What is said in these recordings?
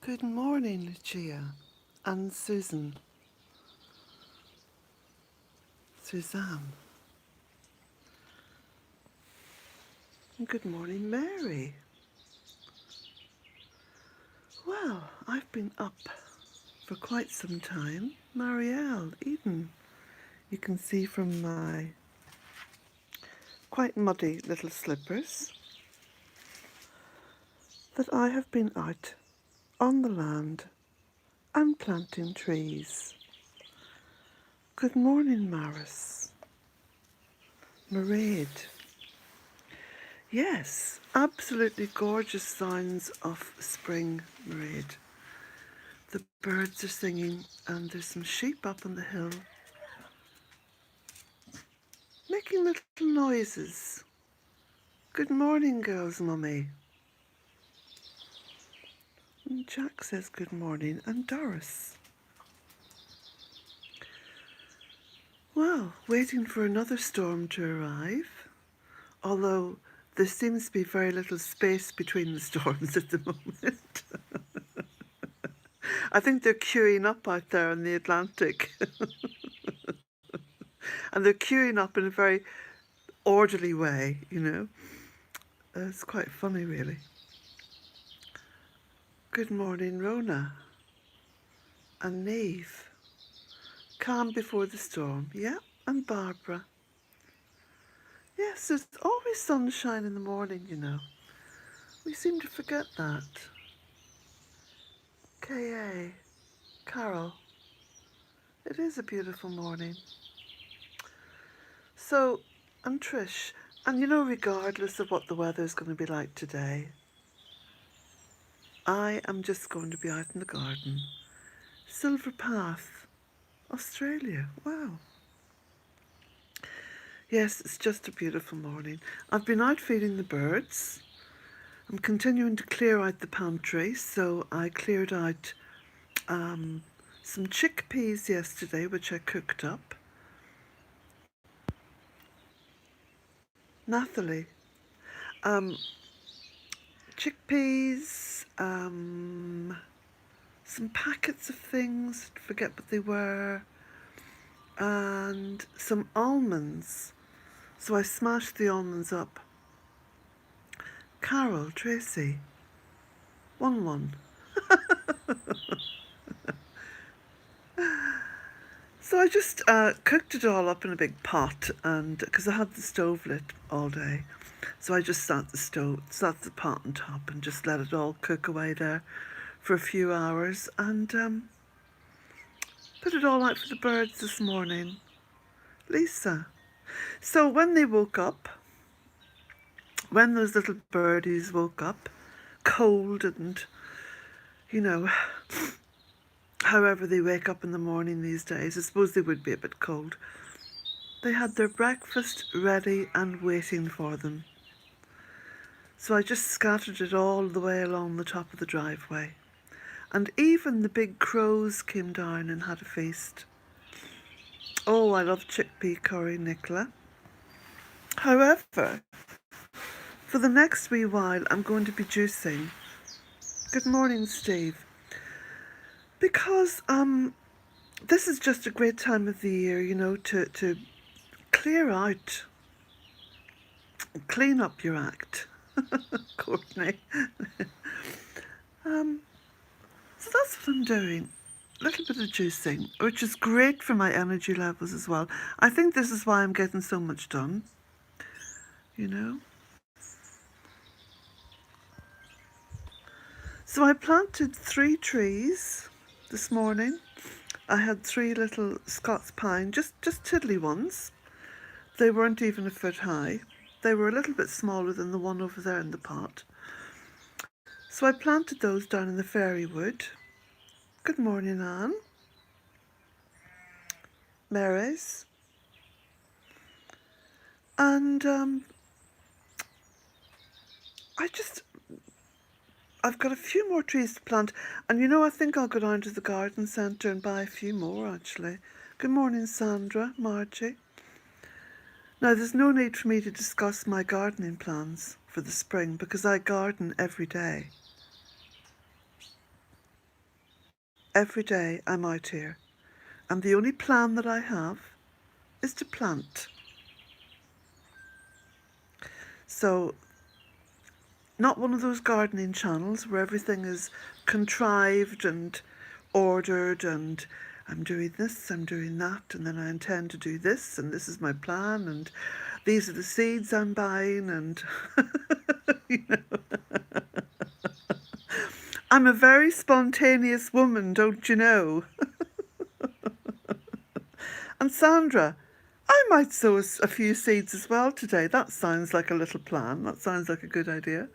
Good morning, Lucia and Suzanne. And good morning, Mary. Well, I've been up for quite some time. Marielle, Eden, you can see from my quite muddy little slippers that I have been out on the land and planting trees. Good morning, Maris. Mairead. Yes, absolutely gorgeous signs of spring, Mairead. The birds are singing and there's some sheep up on the hill making little noises. Good morning, girls, mummy. And Jack says good morning, and Doris. Well, waiting for another storm to arrive, although there seems to be very little space between the storms at the moment. I think they're queuing up out there in the Atlantic. And they're queuing up in a very orderly way, you know. It's quite funny, really. Good morning, Rona and Neve. Calm before the storm, yeah, and Barbara. Yes, there's always sunshine in the morning, you know. We seem to forget that. K.A. Carol. It is a beautiful morning. So, and Trish, and you know, regardless of what the weather's going to be like today, I am just going to be out in the garden. Silver Path, Australia. Wow. Yes, it's just a beautiful morning. I've been out feeding the birds. I'm continuing to clear out the pantry, so I cleared out some chickpeas yesterday, which I cooked up. Nathalie. Chickpeas, some packets of things, forget what they were, and some almonds. So I smashed the almonds up. Carol, Tracy, 1-1. So I just cooked it all up in a big pot, and because I had the stove lit all day, so I just sat the pot on top, and just let it all cook away there for a few hours, and put it all out for the birds this morning. Lisa. So when they woke up, when those little birdies woke up, cold and, you know, however they wake up in the morning these days, I suppose they would be a bit cold. They had their breakfast ready and waiting for them. So I just scattered it all the way along the top of the driveway. And even the big crows came down and had a feast. Oh, I love chickpea curry, Nicola. However, for the next wee while, I'm going to be juicing. Good morning, Steve. Because this is just a great time of the year, you know, to clear out, clean up your act, Courtney. So that's what I'm doing. A little bit of juicing, which is great for my energy levels as well. I think this is why I'm getting so much done, you know. So I planted 3 trees this morning. I had 3 little Scots pine, just tiddly ones. They weren't even a foot high. They were a little bit smaller than the one over there in the pot. So I planted those down in the fairy wood. Good morning, Anne. Mary's. And I've got a few more trees to plant. And you know, I think I'll go down to the garden centre and buy a few more, actually. Good morning, Sandra, Margie. Now, there's no need for me to discuss my gardening plans for the spring because I garden every day. Every day I'm out here. And the only plan that I have is to plant. So, not one of those gardening channels where everything is contrived and ordered and I'm doing this, I'm doing that, and then I intend to do this, and this is my plan, and these are the seeds I'm buying, and you know. I'm a very spontaneous woman, don't you know? And Sandra, I might sow a few seeds as well today. That sounds like a little plan. That sounds like a good idea.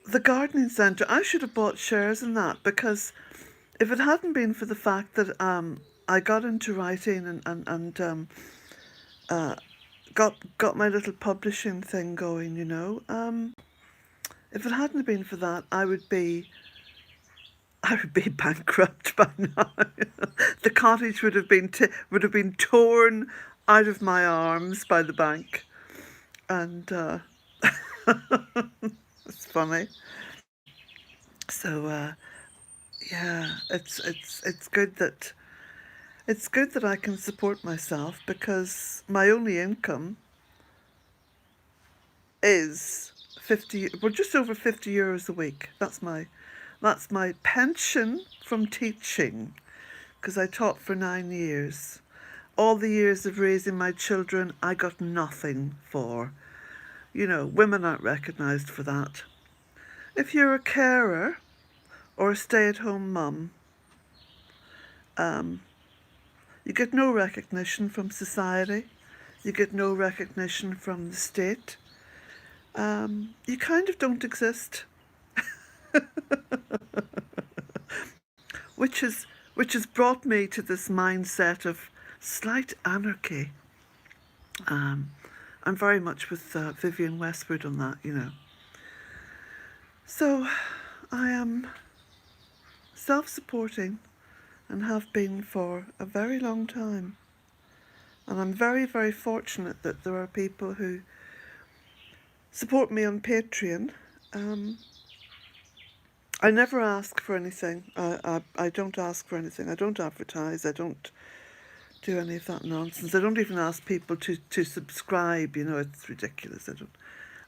The gardening centre, I should have bought shares in that, because if it hadn't been for the fact that I got into writing and got my little publishing thing going, you know, if it hadn't been for that, I would be bankrupt by now. The cottage would have been torn out of my arms by the bank, and it's funny. So yeah, it's good that I can support myself, because my only income is 50, well, just over 50 euros a week. That's my pension from teaching, because I taught for 9 years. All the years of raising my children, I got nothing for. You know, women aren't recognised for that. If you're a carer or a stay-at-home mum, you get no recognition from society. You get no recognition from the state. You kind of don't exist. which has brought me to this mindset of slight anarchy. I'm very much with Vivienne Westwood on that, you know. So I am self-supporting and have been for a very long time. And I'm very, very fortunate that there are people who support me on Patreon. I never ask for anything. I don't ask for anything. I don't advertise. I don't do any of that nonsense. I don't even ask people to subscribe. You know, it's ridiculous.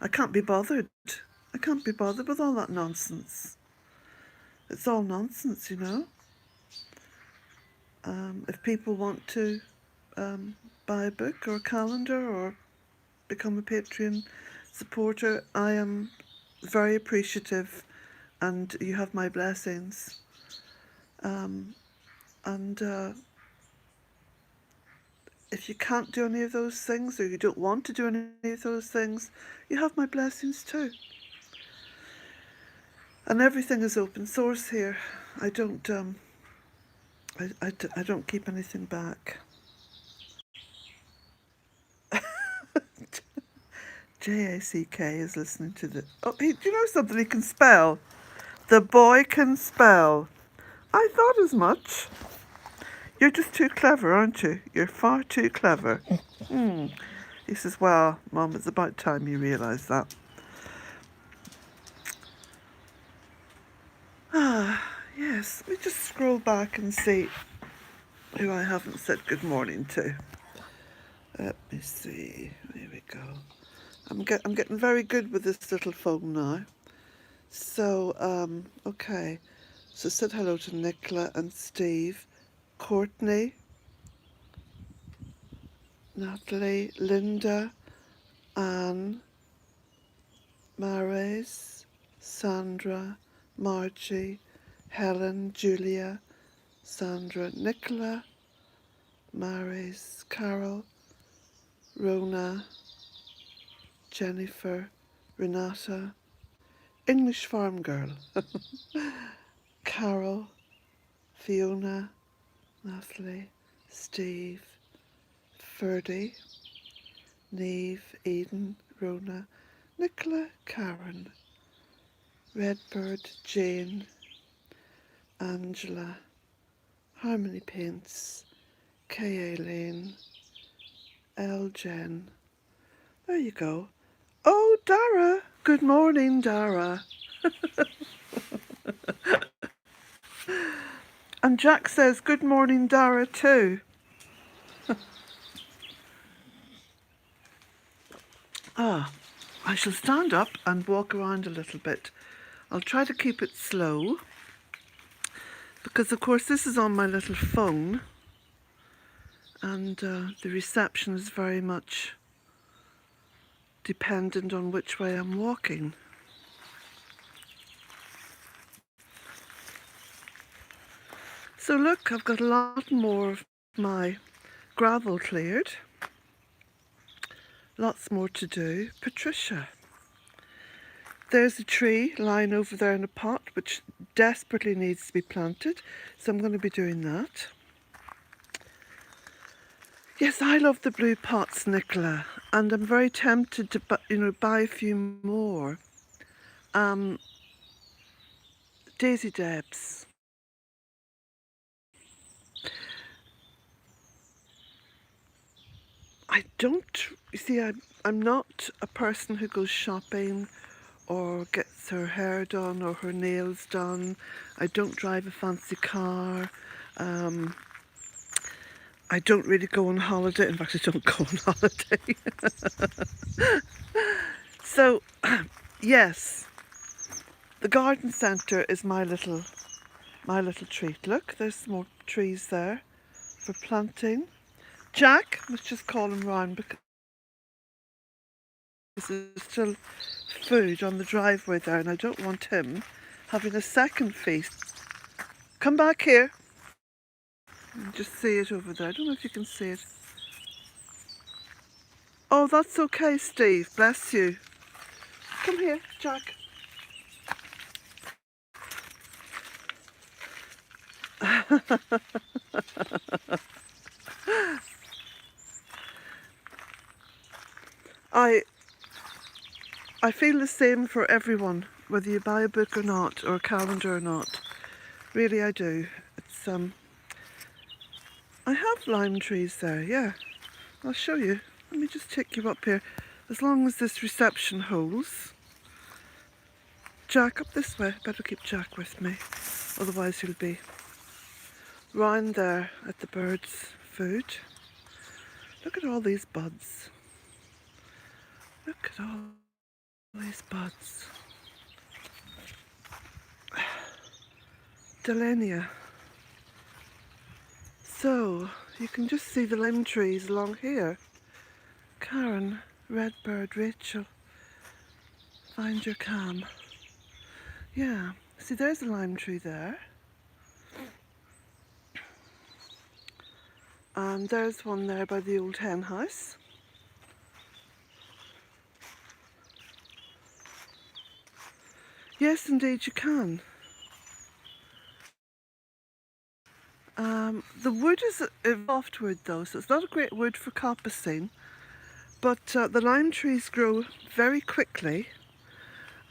I can't be bothered. I can't be bothered with all that nonsense. It's all nonsense, you know. If people want to buy a book or a calendar or become a Patreon supporter, I am very appreciative, and you have my blessings. And if you can't do any of those things, or you don't want to do any of those things, you have my blessings too. And everything is open source here. I don't I don't keep anything back. JACK is listening to the... Oh, do you know something? He can spell. The boy can spell. I thought as much. You're just too clever, aren't you? You're far too clever. He says, well, Mum, it's about time you realise that. Yes, let me just scroll back and see who I haven't said good morning to. Let me see. There we go. I'm getting very good with this little phone now. So, okay. So said hello to Nicola and Steve, Courtney, Natalie, Linda, Anne, Marais, Sandra, Margie, Helen, Julia, Sandra, Nicola, Marais, Carol, Rona, Jennifer, Renata, English Farm Girl, Carol, Fiona, Natalie, Steve, Ferdy, Neve, Eden, Rona, Nicola, Karen, Redbird, Jane, Angela, Harmony Paints, K.A. Lane, L. Jen. There you go. Oh, Dara. Good morning, Dara. And Jack says, good morning, Dara, too. I shall stand up and walk around a little bit. I'll try to keep it slow because, of course, this is on my little phone and the reception is very much dependent on which way I'm walking. So look, I've got a lot more of my gravel cleared. Lots more to do. Patricia. There's a tree lying over there in a pot which desperately needs to be planted, so I'm going to be doing that. Yes, I love the blue pots, Nicola, and I'm very tempted to buy a few more. Daisy Debs. I don't, you see, I'm not a person who goes shopping or gets her hair done or her nails done. I don't drive a fancy car. I don't really go on holiday. In fact, I don't go on holiday. So, yes, the garden centre is my little treat. Look, there's some more trees there for planting. Jack, let's just call him round because there's still food on the driveway there and I don't want him having a second feast. Come back here. You can just see it over there. I don't know if you can see it. Oh, that's okay, Steve. Bless you. Come here, Jack. I feel the same for everyone, whether you buy a book or not, or a calendar or not. Really, I do. It's I have lime trees there, yeah. I'll show you. Let me just take you up here. As long as this reception holds. Jack, up this way. Better keep Jack with me. Otherwise he'll be round there at the birds' food. Look at all these buds. Look at all these buds. Delenia. So, you can just see the lime trees along here. Karen, Redbird, Rachel, find your cam. Yeah, see there's a lime tree there. And there's one there by the old hen house. Yes, indeed you can. The wood is a soft wood though, so it's not a great wood for coppicing, but the lime trees grow very quickly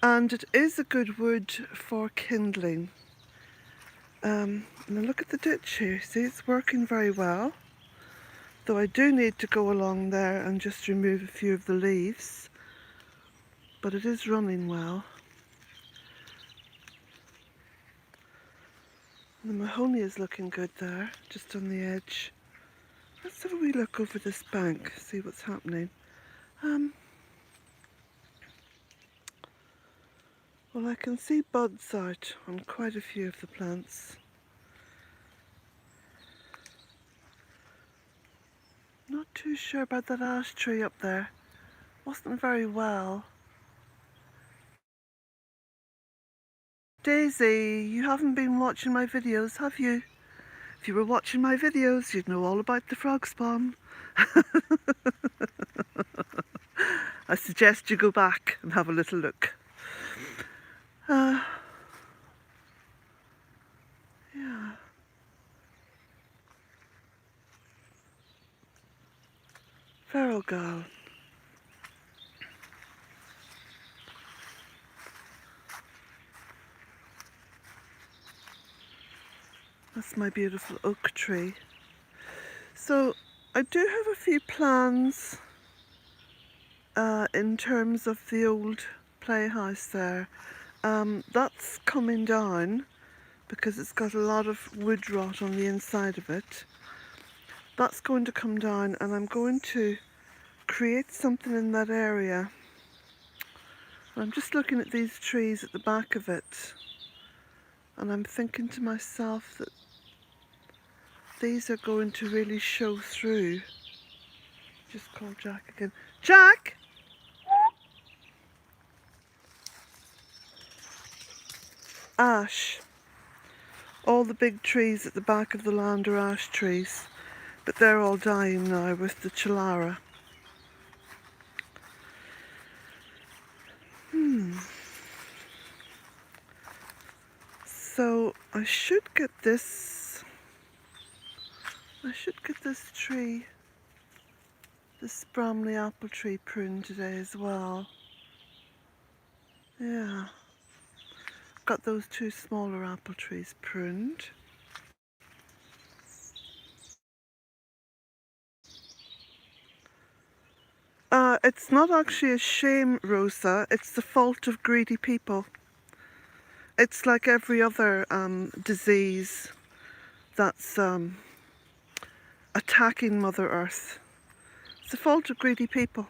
and it is a good wood for kindling. And look at the ditch here, see it's working very well, though I do need to go along there and just remove a few of the leaves, but it is running well. The mahogany is looking good there, just on the edge. Let's have a wee look over this bank, see what's happening. Well, I can see buds out on quite a few of the plants. Not too sure about that ash tree up there. Wasn't very well. Daisy, you haven't been watching my videos, have you? If you were watching my videos, you'd know all about the frog spawn. I suggest you go back and have a little look. Yeah. Feral girl. That's my beautiful oak tree. So I do have a few plans in terms of the old playhouse there. That's coming down because it's got a lot of wood rot on the inside of it. That's going to come down, and I'm going to create something in that area. I'm just looking at these trees at the back of it, and I'm thinking to myself that these are going to really show through. Just call Jack again. Jack! Ash. All the big trees at the back of the land are ash trees, but they're all dying now with the Chilara. So I should get this tree, this Bramley apple tree pruned today as well. Yeah. Got those two smaller apple trees pruned. It's not actually a shame, Rosa. It's the fault of greedy people. It's like every other disease that's attacking Mother Earth. It's the fault of greedy people.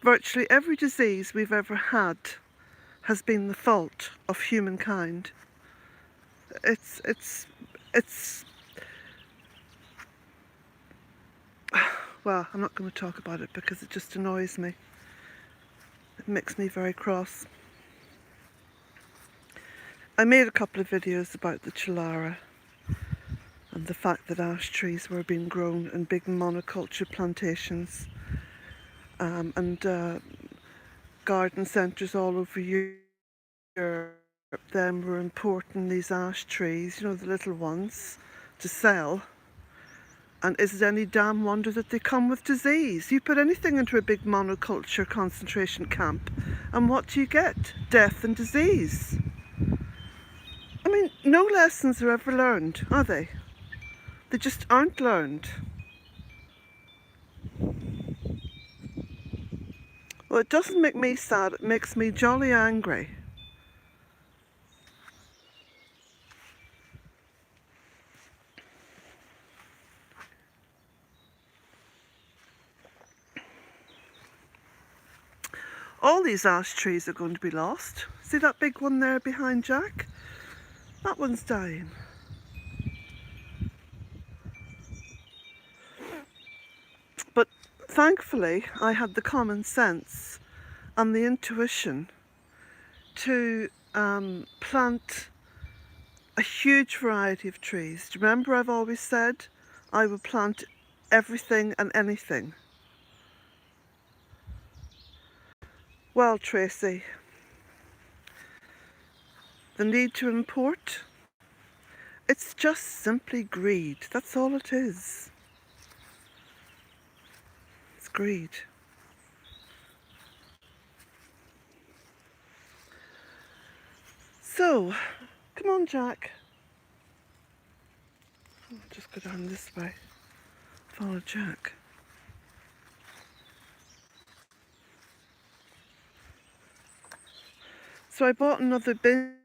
Virtually every disease we've ever had has been the fault of humankind. It's well, I'm not going to talk about it because it just annoys me. It makes me very cross. I made a couple of videos about the Chilara and the fact that ash trees were being grown in big monoculture plantations, and garden centres all over Europe then were importing these ash trees, you know, the little ones, to sell. And is it any damn wonder that they come with disease? You put anything into a big monoculture concentration camp, and what do you get? Death and disease. I mean, no lessons are ever learned, are they? They just aren't learned. Well, it doesn't make me sad, it makes me jolly angry. All these ash trees are going to be lost. See that big one there behind Jack? That one's dying. But thankfully, I had the common sense and the intuition to plant a huge variety of trees. Do you remember I've always said I would plant everything and anything? Well, Tracy, the need to import, it's just simply greed. That's all it is. It's greed. So, come on, Jack. I'll just go down this way. Follow Jack. So I bought another bin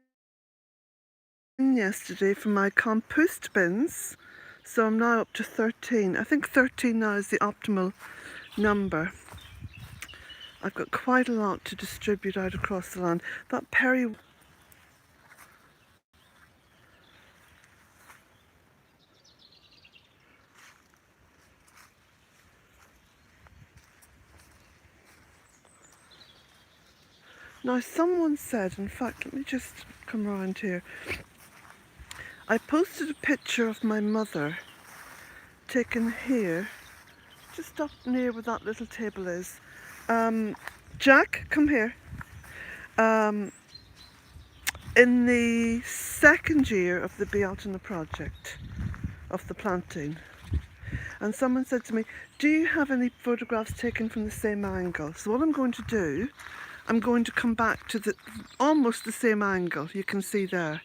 yesterday for my compost bins. So I'm now up to 13. I think 13 now is the optimal number. I've got quite a lot to distribute out across the land. That Perry... Now someone said, in fact, let me just come around here. I posted a picture of my mother taken here, just up near where that little table is. Jack, come here. In the second year of the Bealtaine project, of the planting. And someone said to me, do you have any photographs taken from the same angle? So what I'm going to do, I'm going to come back to the almost the same angle you can see there.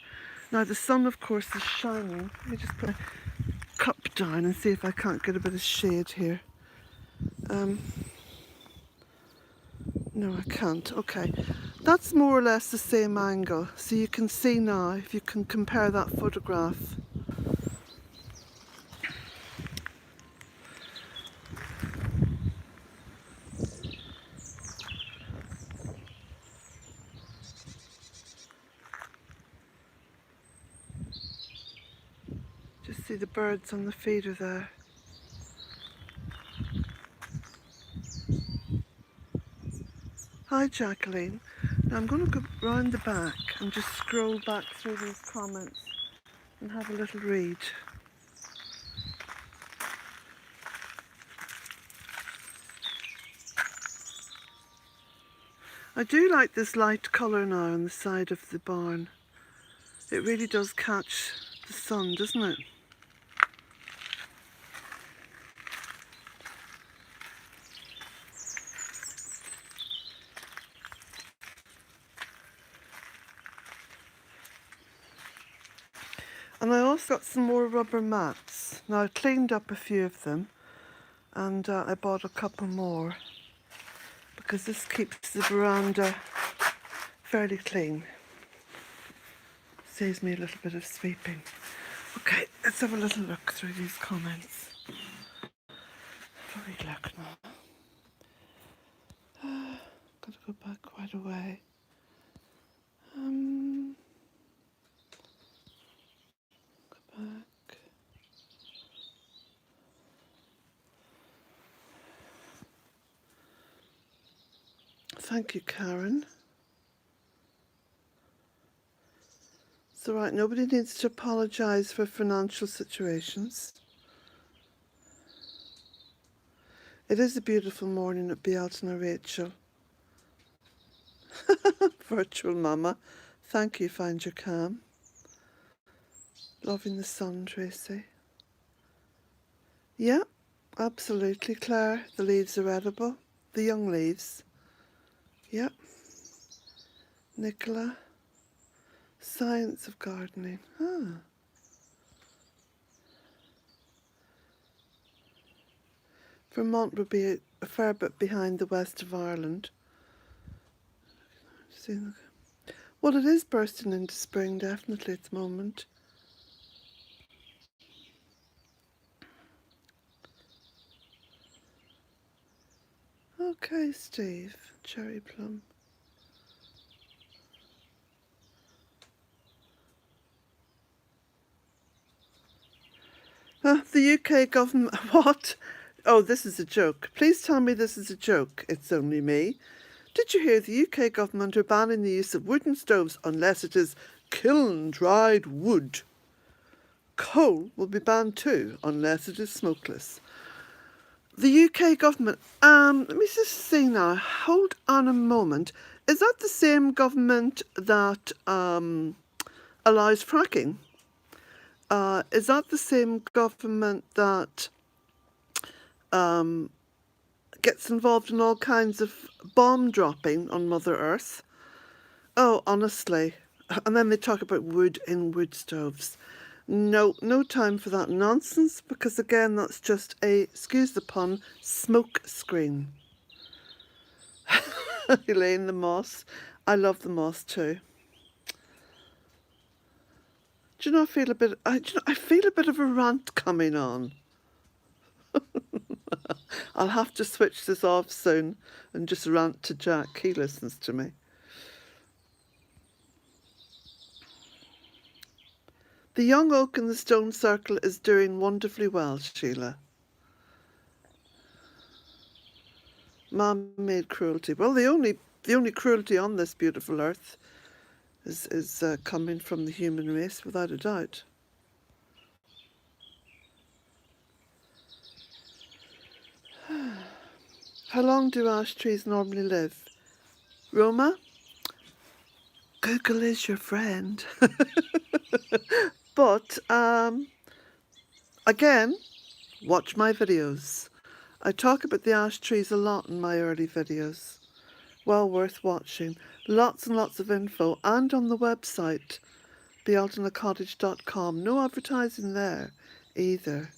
Now the sun, of course, is shining. Let me just put my cup down and see if I can't get a bit of shade here. No, I can't. Okay. That's more or less the same angle. So you can see now, if you can compare that photograph. Just see the birds on the feeder there. Hi Jacqueline. Now I'm going to go round the back and just scroll back through these comments and have a little read. I do like this light colour now on the side of the barn. It really does catch the sun, doesn't it? And I also got some more rubber mats. Now I cleaned up a few of them and I bought a couple more because this keeps the veranda fairly clean. Saves me a little bit of sweeping. Okay, let's have a little look through these comments. Have a wee look now. Gotta go back quite a way. Go back. Thank you, Karen. It's all right, nobody needs to apologise for financial situations. It is a beautiful morning at Bealtaine, Rachel. Virtual Mama. Thank you, find your calm. Loving the sun, Tracy. Yeah, absolutely, Claire. The leaves are edible. The young leaves. Yep. Nicola. Science of gardening. Ah. Vermont would be a fair bit behind the west of Ireland. Well, it is bursting into spring, definitely, at the moment. Okay, Steve. Cherry plum. The UK government... What? Oh, this is a joke. Please tell me this is a joke. It's only me. Did you hear the UK government are banning the use of wooden stoves unless it is kiln-dried wood? Coal will be banned too, unless it is smokeless. The UK government, let me just see now, hold on a moment. Is that the same government that allows fracking? Is that the same government that gets involved in all kinds of bomb dropping on Mother Earth? Oh, honestly. And then they talk about wood in wood stoves. No, no time for that nonsense, because again, that's just a, excuse the pun, smoke screen. Elaine, the moss. I love the moss too. Do you know, I feel a bit of a rant coming on. I'll have to switch this off soon and just rant to Jack. He listens to me. The young oak in the stone circle is doing wonderfully well, Sheila. Man-made cruelty. Well, the only cruelty on this beautiful earth is coming from the human race, without a doubt. How long do ash trees normally live? Roma? Google is your friend. But, again, watch my videos. I talk about the ash trees a lot in my early videos. Well worth watching. Lots and lots of info. And on the website, bealtainecottage.com. No advertising there either.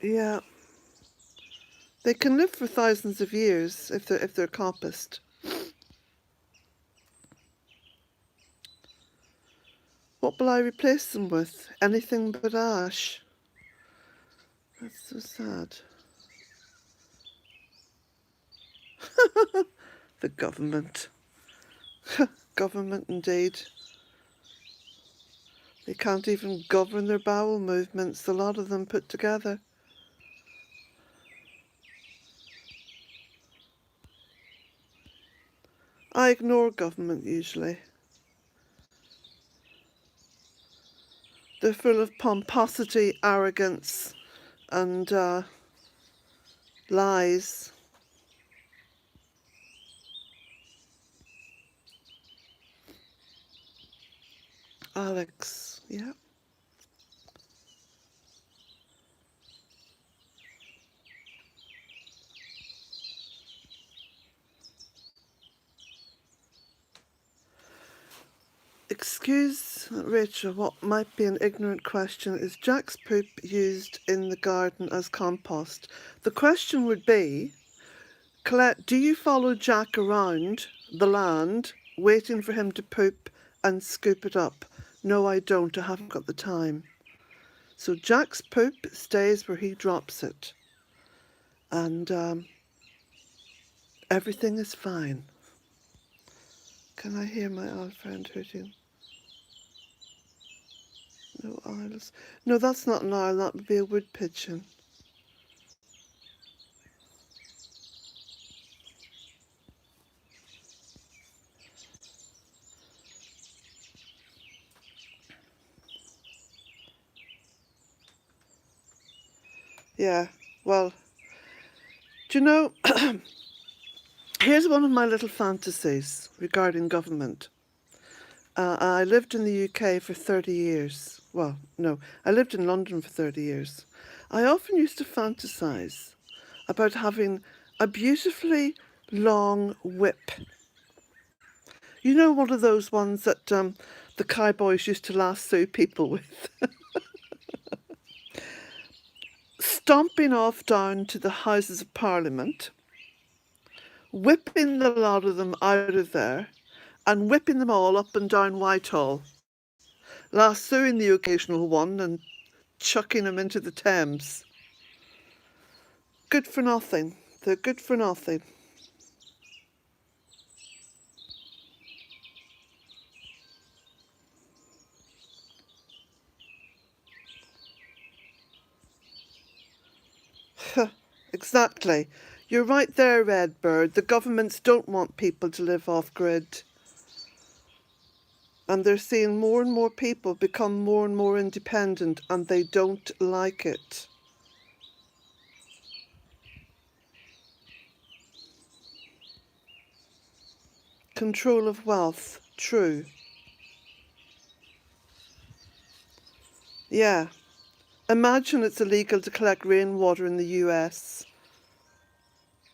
Yeah. They can live for thousands of years if they're coppiced. What will I replace them with? Anything but ash. That's so sad. The government. Government indeed. They can't even govern their bowel movements, a lot of them put together. I ignore government usually. They're full of pomposity, arrogance, and lies. Alex, yeah. Excuse, Rachel, what might be an ignorant question. Is Jack's poop used in the garden as compost? The question would be, Colette, do you follow Jack around the land, waiting for him to poop and scoop it up? No, I don't. I haven't got the time. So Jack's poop stays where he drops it. And everything is fine. Can I hear my old friend hooting? No owls. No, that's not an owl. That would be a wood pigeon. Yeah, well, do you know, here's one of my little fantasies regarding government. I lived in the UK for 30 years. Well, no, I lived in London for 30 years. I often used to fantasize about having a beautifully long whip. You know, one of those ones that the cowboys used to lasso people with. Stomping off down to the Houses of Parliament, whipping the lot of them out of there, and whipping them all up and down Whitehall, lassoing the occasional one and chucking them into the Thames. Good for nothing. They're good for nothing. Exactly. You're right there, Redbird. The governments don't want people to live off-grid. And they're seeing more and more people become more and more independent, and they don't like it. Control of wealth. True. Yeah. Imagine it's illegal to collect rainwater in the US.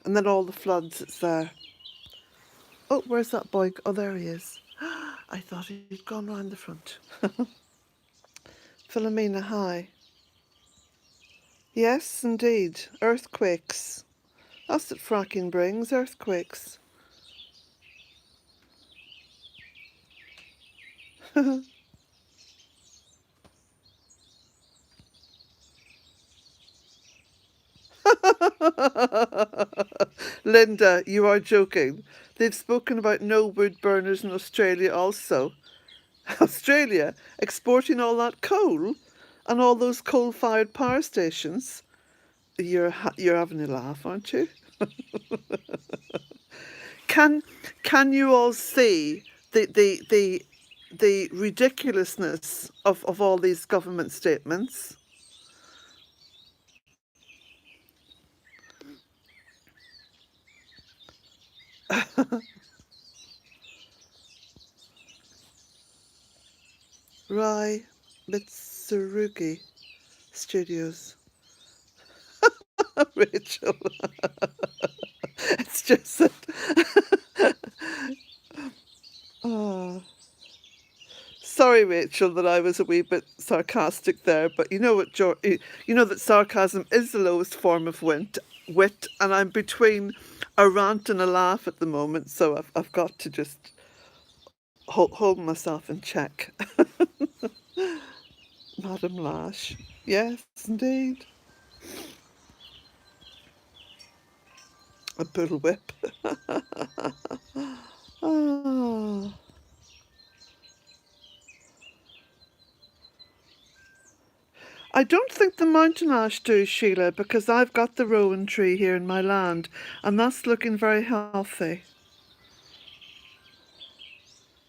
And then all the floods that's there. Oh, where's that boy? Oh, there he is. I thought he'd gone round the front. Philomena, hi. Yes, indeed. Earthquakes. That's what fracking brings, earthquakes. Linda, you are joking. They've spoken about no wood burners in Australia also. Australia exporting all that coal and all those coal-fired power stations. You're having a laugh, aren't you? Can you all see the ridiculousness of all these government statements? Rai Mitsurugi Studios. Rachel. It's just that. Oh. Sorry, Rachel, that I was a wee bit sarcastic there, but you know what, you know that sarcasm is the lowest form of wit, and I'm between a rant and a laugh at the moment, so I've got to just hold myself in check. Madam Lash. Yes, indeed. A bullwhip. Ah. I don't think the mountain ash do, Sheila, because I've got the rowan tree here in my land, and that's looking very healthy.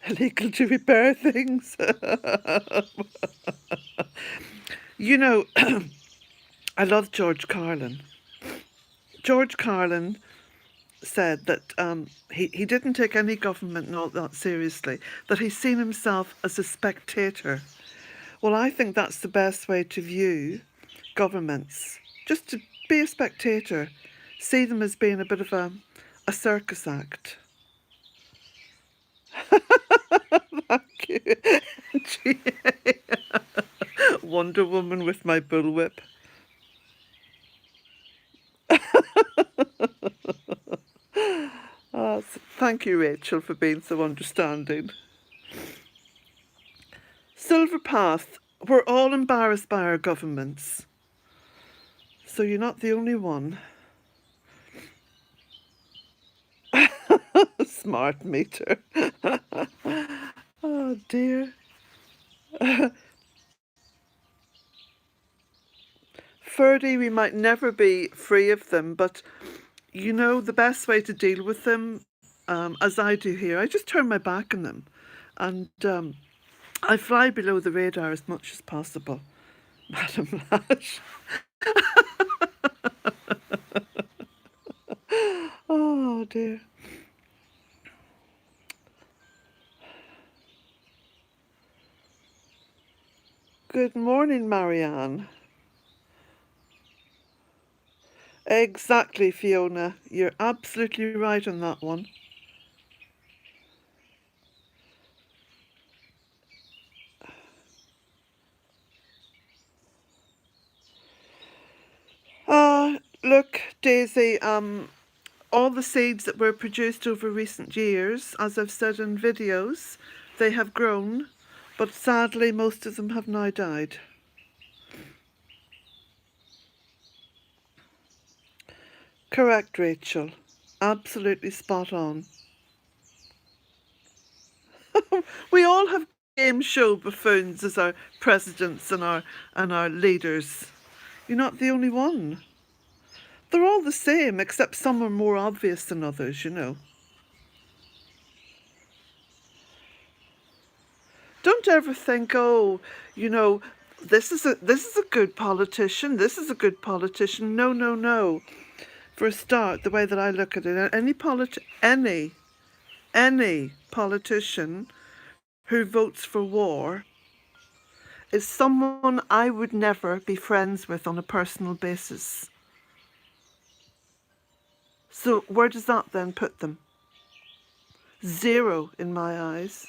Illegal to repair things. You know, I love George Carlin. George Carlin said that he didn't take any government and all that seriously, that he's seen himself as a spectator. Well, I think that's the best way to view governments. Just to be a spectator, see them as being a bit of a circus act. Thank you. Wonder Woman with my bullwhip. Thank you, Rachel, for being so understanding. Silver Path, we're all embarrassed by our governments. So you're not the only one. Smart meter. Oh dear. Ferdy, we might never be free of them, but you know, the best way to deal with them, as I do here, I just turn my back on them, and I fly below the radar as much as possible. Madam Lash. Oh dear. Good morning, Marianne. Exactly, Fiona. You're absolutely right on that one. Look, Daisy, all the seeds that were produced over recent years, as I've said in videos, they have grown, but sadly most of them have now died. Correct, Rachel. Absolutely spot on. We all have game show buffoons as our presidents and our leaders. You're not the only one. They're all the same, except some are more obvious than others, you know. Don't ever think, oh, you know, this is a good politician. This is a good politician. No, no, no. For a start, the way that I look at it, any politician who votes for war is someone I would never be friends with on a personal basis. So where does that then put them? Zero in my eyes.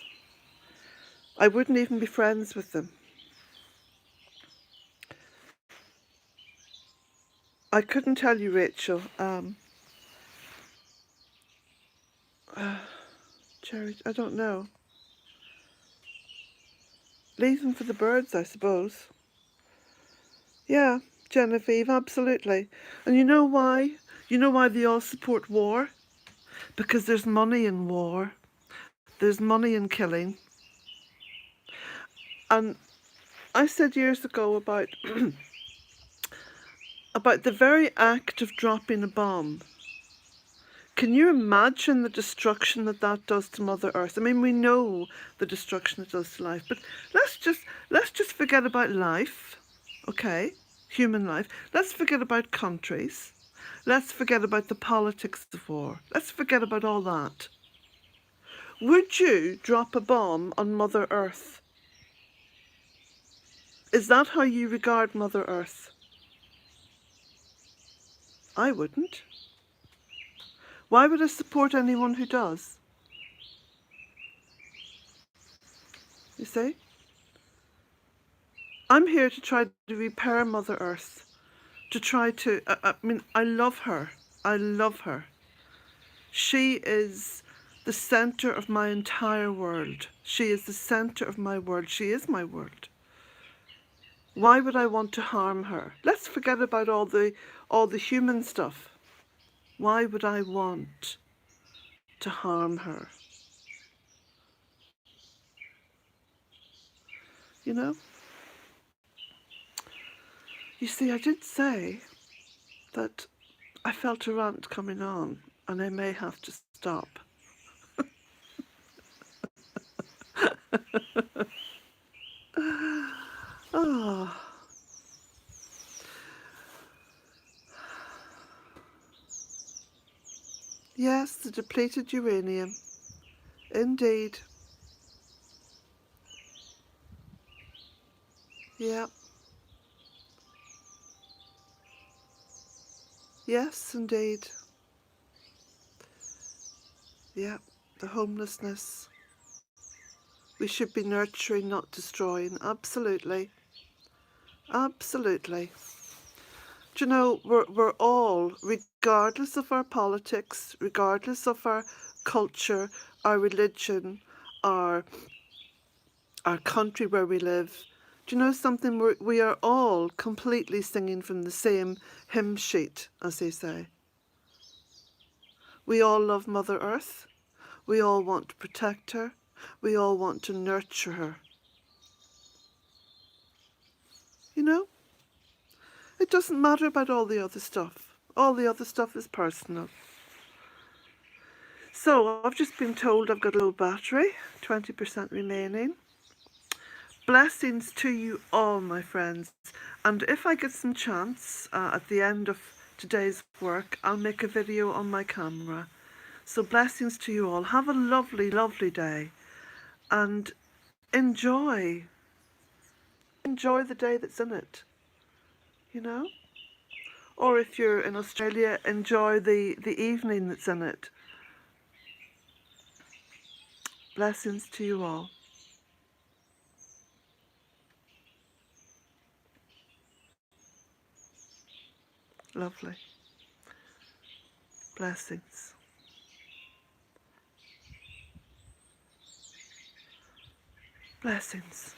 I wouldn't even be friends with them. I couldn't tell you, Rachel. Cherry, I don't know. Leave them for the birds, I suppose. Yeah, Genevieve, absolutely. And you know why? You know why they all support war? Because there's money in war. There's money in killing. And I said years ago about about the very act of dropping a bomb. Can you imagine the destruction that that does to Mother Earth? I mean, we know the destruction it does to life, but let's just forget about life, okay? Human life. Let's forget about countries. Let's forget about the politics of war. Let's forget about all that. Would you drop a bomb on Mother Earth? Is that how you regard Mother Earth? I wouldn't. Why would I support anyone who does? You see? I'm here to try to repair Mother Earth. To try to, I mean, I love her. I love her. She is the center of my entire world. She is the center of my world. She is my world. Why would I want to harm her? Let's forget about all the human stuff. Why would I want to harm her? You know? You see, I did say that I felt a rant coming on and I may have to stop. Oh. Yes, the depleted uranium. Indeed. Yeah. Yes, indeed. Yeah. The homelessness. We should be nurturing, not destroying. Absolutely. Absolutely. Do you know, we're all, regardless of our politics, regardless of our culture, our religion, our country where we live, do you know something? We are all completely singing from the same hymn sheet, as they say. We all love Mother Earth. We all want to protect her. We all want to nurture her. You know? It doesn't matter about all the other stuff. All the other stuff is personal. So I've just been told I've got a low battery, 20% remaining. Blessings to you all, my friends. And if I get some chance at the end of today's work, I'll make a video on my camera. So blessings to you all. Have a lovely, lovely day. And enjoy the day that's in it, you know? Or if you're in Australia, enjoy the evening that's in it. Blessings to you all. Lovely. Blessings. Blessings.